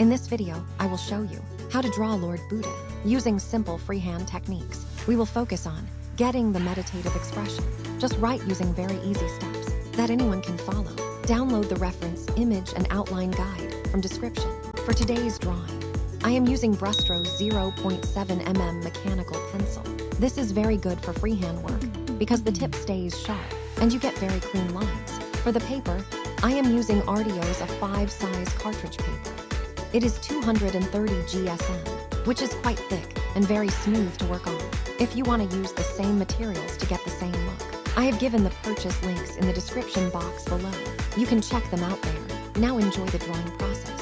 In this video, I will show you how to draw Lord Buddha using simple freehand techniques. We will focus on getting the meditative expression, just right using very easy steps that anyone can follow. Download the reference image and outline guide from description. For today's drawing, I am using Brustro's 0.7 mm mechanical pencil. This is very good for freehand work because the tip stays sharp and you get very clean lines. For the paper, I am using Ardio's a 5-size cartridge paper. It is 230 GSM, which is quite thick and very smooth to work on. If you want to use the same materials to get the same look, I have given the purchase links in the description box below. You can check them out there. Now enjoy the drawing process.